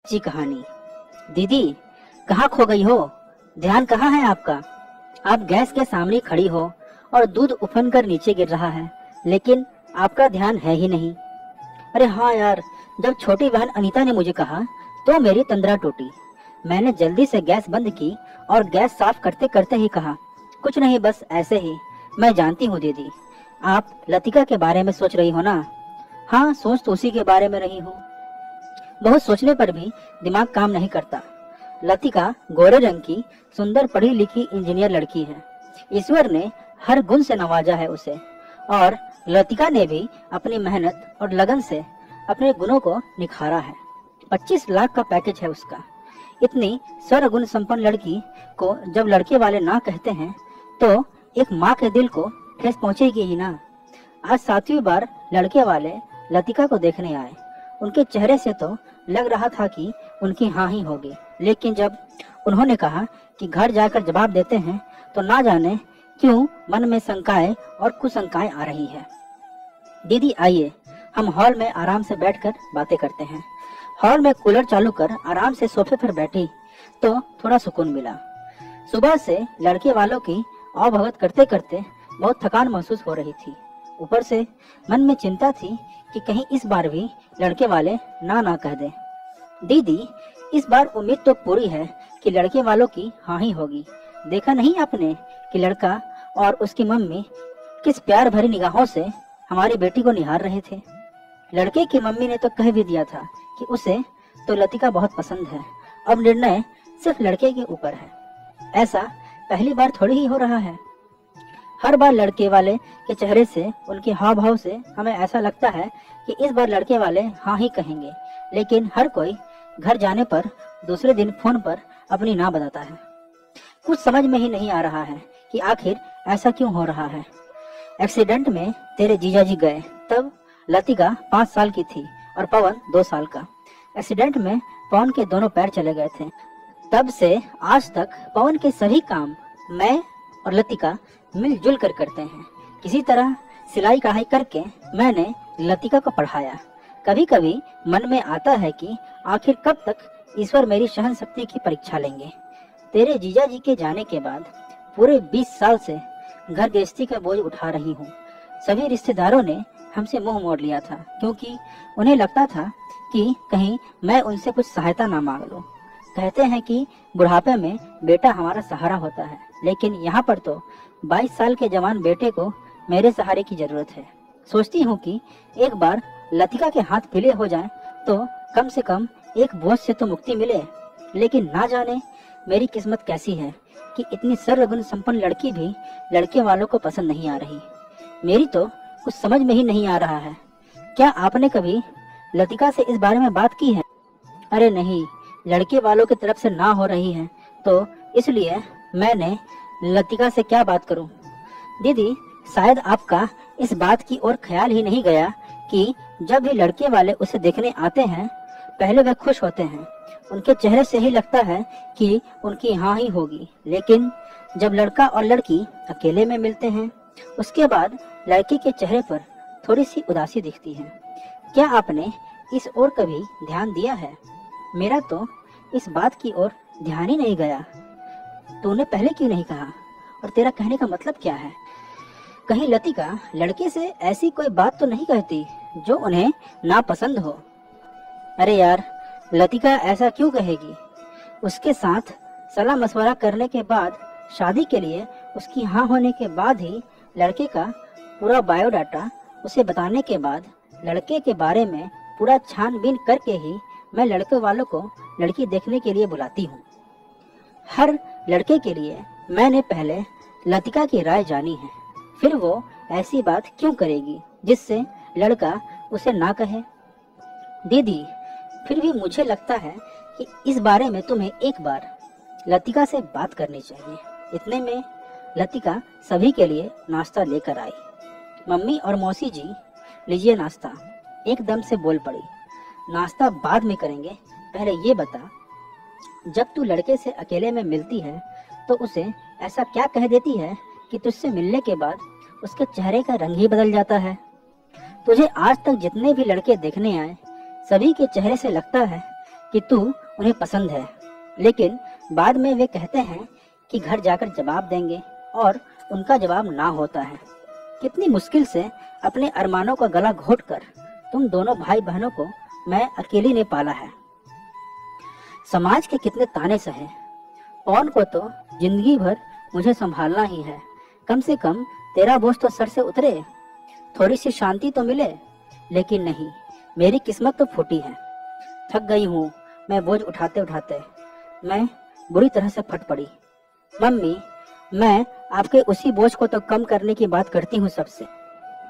जी कहानी। दीदी, कहाँ खो गई हो? ध्यान कहाँ है आपका? आप गैस के सामने खड़ी हो और दूध उफन कर नीचे गिर रहा है, लेकिन आपका ध्यान है ही नहीं। अरे हाँ यार, जब छोटी बहन अनीता ने मुझे कहा तो मेरी तंद्रा टूटी। मैंने जल्दी से गैस बंद की और गैस साफ करते करते ही कहा, कुछ नहीं, बस ऐसे ही। मैं जानती हूँ दीदी, आप लतिका के बारे में सोच रही हो ना? हाँ, सोच तो उसी के बारे में रही हूँ। बहुत सोचने पर भी दिमाग काम नहीं करता। लतिका गोरे रंग की सुंदर पढ़ी लिखी इंजीनियर लड़की है। ईश्वर ने हर गुण से नवाजा है उसे, और लतिका ने भी अपनी मेहनत और लगन से अपने गुणों को निखारा है। 25 लाख का पैकेज है उसका। इतनी सर्वगुण संपन्न लड़की को जब लड़के वाले ना कहते हैं तो एक माँ के दिल को ठेस पहुंचेगी ही ना। आज 7वीं बार लड़के वाले लतिका को देखने आए। उनके चेहरे से तो लग रहा था कि उनकी हाँ ही होगी, लेकिन जब उन्होंने कहा कि घर जाकर जवाब देते हैं तो ना जाने क्यों मन में शंकाएं और कुशंकाएं आ रही है। दीदी आइए, हम हॉल में आराम से बैठकर बातें करते हैं। हॉल में कूलर चालू कर आराम से सोफे पर बैठी तो थोड़ा सुकून मिला। सुबह से लड़के वालों की आवभगत करते करते बहुत थकान महसूस हो रही थी। ऊपर से मन में चिंता थी कि कहीं इस बार भी लड़के वाले ना कह दें। दीदी, इस बार उम्मीद तो पूरी है कि लड़के वालों की हाँ ही होगी। देखा नहीं आपने कि लड़का और उसकी मम्मी किस प्यार भरी निगाहों से हमारी बेटी को निहार रहे थे। लड़के की मम्मी ने तो कह भी दिया था कि उसे तो लतिका बहुत पसंद है। अब निर्णय सिर्फ लड़के के ऊपर है। ऐसा पहली बार थोड़ी ही हो रहा है। हर बार लड़के वाले के चेहरे से, उनके हाव भाव से हमें ऐसा लगता है कि इस बार लड़के वाले हाँ ही कहेंगे, लेकिन हर कोई घर जाने पर दूसरे दिन फोन पर अपनी ना बताता है। कुछ समझ में ही नहीं आ रहा है कि आखिर ऐसा क्यों हो रहा है। एक्सीडेंट में तेरे जीजाजी गए, तब लतिका 5 साल की थी और पवन 2 साल का। एक्सीडेंट में पवन के दोनों पैर चले गए थे। तब से आज तक पवन के सभी काम मैं और लतिका मिलजुल कर करते हैं। किसी तरह सिलाई कढ़ाई करके मैंने लतिका को पढ़ाया। कभी कभी मन में आता है कि आखिर कब तक ईश्वर मेरी सहन शक्ति की परीक्षा लेंगे। तेरे जीजा जी के जाने के बाद पूरे 20 साल से घर गृहस्थी का बोझ उठा रही हूँ। सभी रिश्तेदारों ने हमसे मुंह मोड़ लिया था, क्योंकि उन्हें लगता था कि कहीं मैं उनसे कुछ सहायता ना मांग लूं। कहते हैं कि बुढ़ापे में बेटा हमारा सहारा होता है, लेकिन यहाँ पर तो 22 साल के जवान बेटे को मेरे सहारे की जरूरत है। सोचती हूँ कि एक बार लतिका के हाथ पीले हो जाएं तो कम से कम एक बोझ से तो मुक्ति मिले। लेकिन ना जाने मेरी किस्मत कैसी है कि इतनी सर्वगुण संपन्न लड़की भी लड़के वालों को पसंद नहीं आ रही। मेरी तो कुछ समझ में ही नहीं आ रहा है। क्या आपने कभी लतिका से इस बारे में बात की है? अरे नहीं, लड़के वालों की तरफ से ना हो रही है तो इसलिए मैंने लतिका से क्या बात करूं। दीदी, शायद आपका इस बात की ओर ख्याल ही नहीं गया कि जब भी लड़के वाले उसे देखने आते हैं पहले वह खुश होते हैं। उनके चेहरे से ही लगता है कि उनकी हाँ ही होगी, लेकिन जब लड़का और लड़की अकेले में मिलते हैं उसके बाद लड़के के चेहरे पर थोड़ी सी उदासी दिखती है। क्या आपने इस ओर कभी ध्यान दिया है? मेरा तो इस बात की ओर ध्यान ही नहीं गया। तूने पहले क्यों नहीं कहा, और तेरा कहने का मतलब क्या है? कहीं लतिका लड़के से ऐसी कोई बात तो नहीं कहती जो उन्हें नापसंद हो? अरे यार, लतिका ऐसा क्यों कहेगी? उसके साथ सलाह मशवरा करने के बाद, शादी के लिए उसकी हाँ होने के बाद ही, लड़के का पूरा बायोडाटा उसे बताने के बाद, लड़के के बारे में पूरा छानबीन करके ही मैं लड़के वालों को लड़की देखने के लिए बुलाती हूँ। हर लड़के के लिए मैंने पहले लतिका की राय जानी है, फिर वो ऐसी बात क्यों करेगी जिससे लड़का उसे ना कहे। दीदी, फिर भी मुझे लगता है कि इस बारे में तुम्हें एक बार लतिका से बात करनी चाहिए। इतने में लतिका सभी के लिए नाश्ता लेकर आई। मम्मी और मौसी जी, लीजिए नाश्ता, एकदम से बोल पड़ी। नाश्ता बाद में करेंगे, पहले ये बता, जब तू लड़के से अकेले में मिलती है तो उसे ऐसा क्या कह देती है कि तुझसे मिलने के बाद उसके चेहरे का रंग ही बदल जाता है? तुझे आज तक जितने भी लड़के देखने आए सभी के चेहरे से लगता है कि तू उन्हें पसंद है, लेकिन बाद में वे कहते हैं कि घर जाकर जवाब देंगे और उनका जवाब ना होता है। कितनी मुश्किल से अपने अरमानों का गला घोटकर तुम दोनों भाई बहनों को मैं अकेली ने पाला है। समाज के कितने ताने सहे, पवन को तो जिंदगी भर मुझे संभालना ही है। कम से कम तेरा बोझ तो सर से उतरे, थोड़ी सी शांति तो मिले। लेकिन नहीं, मेरी किस्मत तो फूटी है। थक गई हूँ मैं बोझ उठाते उठाते। मैं बुरी तरह से फट पड़ी। मम्मी, मैं आपके उसी बोझ को तो कम करने की बात करती हूँ सबसे।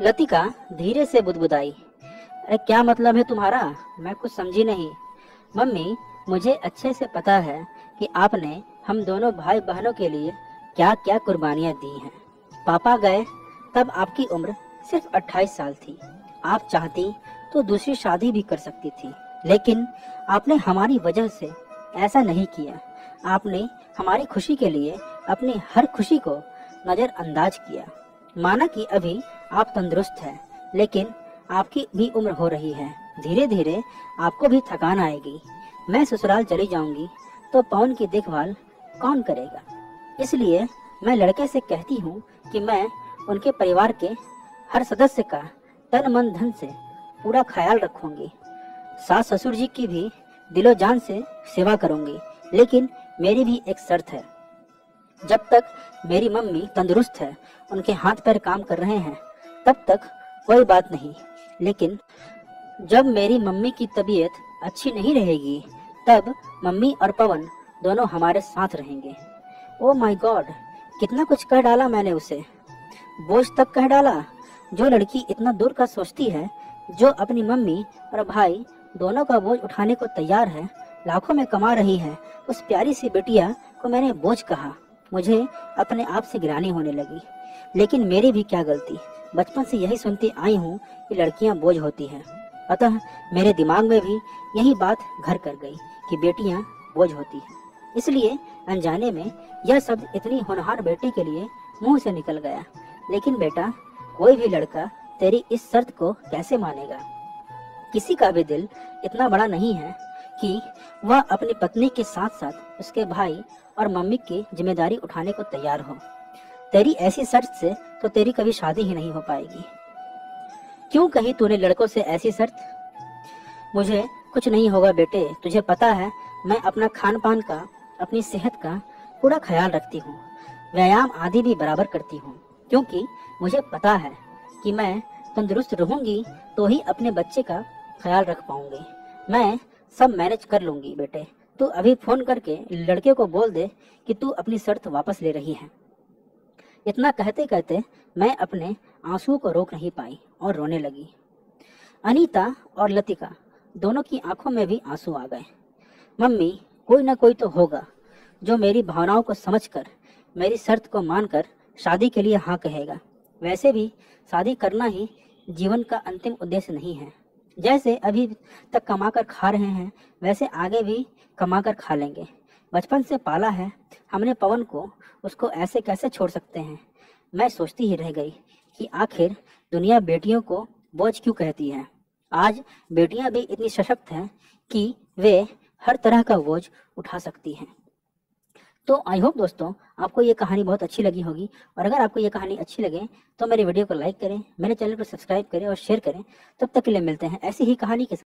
लतिका धीरे से बुदबुदाई। अरे क्या मतलब है तुम्हारा? मैं कुछ समझी नहीं। मम्मी, मुझे अच्छे से पता है कि आपने हम दोनों भाई बहनों के लिए क्या क्या कुर्बानियां दी हैं। पापा गए तब आपकी उम्र सिर्फ 28 साल थी। आप चाहती तो दूसरी शादी भी कर सकती थी, लेकिन आपने हमारी वजह से ऐसा नहीं किया। आपने हमारी खुशी के लिए अपनी हर खुशी को नजरअंदाज किया। माना कि अभी आप तंदुरुस्त हैं, लेकिन आपकी भी उम्र हो रही है। धीरे धीरे आपको भी थकान आएगी। मैं ससुराल चली जाऊंगी तो पवन की देखभाल कौन करेगा? इसलिए मैं लड़के से कहती हूँ कि मैं उनके परिवार के हर सदस्य का तन मन धन से पूरा ख्याल रखूंगी। सास ससुर जी की भी दिलो जान से सेवा करूंगी, लेकिन मेरी भी एक शर्त है। जब तक मेरी मम्मी तंदुरुस्त है, उनके हाथ पैर काम कर रहे हैं, तब तक कोई बात नहीं। लेकिन जब मेरी मम्मी की तबीयत अच्छी नहीं रहेगी, तब मम्मी और पवन दोनों हमारे साथ रहेंगे। ओ माय गॉड, कितना कुछ कह डाला मैंने उसे। बोझ तक कह डाला। जो लड़की इतना दूर का सोचती है, जो अपनी मम्मी और भाई दोनों का बोझ उठाने को तैयार है, लाखों में कमा रही है, उस प्यारी सी बेटिया को मैंने बोझ कहा। मुझे अपने आप से गिरानी होने लगी। लेकिन मेरी भी क्या गलती? बचपन से यही सुनती आई हूँ कि लड़कियां बोझ होती हैं। अतः मेरे दिमाग में भी यही बात घर कर गई कि बेटियां बोझ होती हैं। इसलिए अनजाने में यह शब्द इतनी होनहार बेटी के लिए मुंह से निकल गया। लेकिन बेटा, कोई भी लड़का तेरी इस शर्त को कैसे मानेगा? किसी का भी दिल इतना बड़ा नहीं है कि वह अपनी पत्नी के साथ साथ उसके भाई और मम्मी की जिम्मेदारी उठाने को तैयार हो। तेरी ऐसी शर्त से तो तेरी कभी शादी ही नहीं हो पाएगी। क्यों कही तूने लड़कों से ऐसी शर्त? मुझे कुछ नहीं होगा बेटे, तुझे पता है मैं अपना खान पान का, अपनी सेहत का पूरा ख्याल रखती हूँ। व्यायाम आदि भी बराबर करती हूँ, क्योंकि मुझे पता है कि मैं तंदुरुस्त रहूंगी तो ही अपने बच्चे का ख्याल रख पाऊंगी। मैं सब मैनेज कर लूंगी बेटे। तू अभी फोन करके लड़के को बोल दे कि तू अपनी शर्त वापस ले रही है। इतना कहते कहते मैं अपने आंसुओं को रोक नहीं पाई और रोने लगी। अनीता और लतिका दोनों की आंखों में भी आंसू आ गए। मम्मी, कोई ना कोई तो होगा जो मेरी भावनाओं को समझकर, मेरी शर्त को मानकर शादी के लिए हाँ कहेगा। वैसे भी शादी करना ही जीवन का अंतिम उद्देश्य नहीं है। जैसे अभी तक कमा कर खा रहे हैं, वैसे आगे भी कमा कर खा लेंगे। बचपन से पाला है हमने पवन को, उसको ऐसे कैसे छोड़ सकते हैं? मैं सोचती ही रह गई कि आखिर दुनिया बेटियों को बोझ क्यों कहती है। आज बेटियां भी इतनी सशक्त हैं कि वे हर तरह का बोझ उठा सकती हैं। तो आई होप दोस्तों आपको ये कहानी बहुत अच्छी लगी होगी, और अगर आपको ये कहानी अच्छी लगे तो मेरे वीडियो को लाइक करें, मेरे चैनल को सब्सक्राइब करें और शेयर करें। तब तक के लिए मिलते हैं ऐसी ही कहानी के साथ।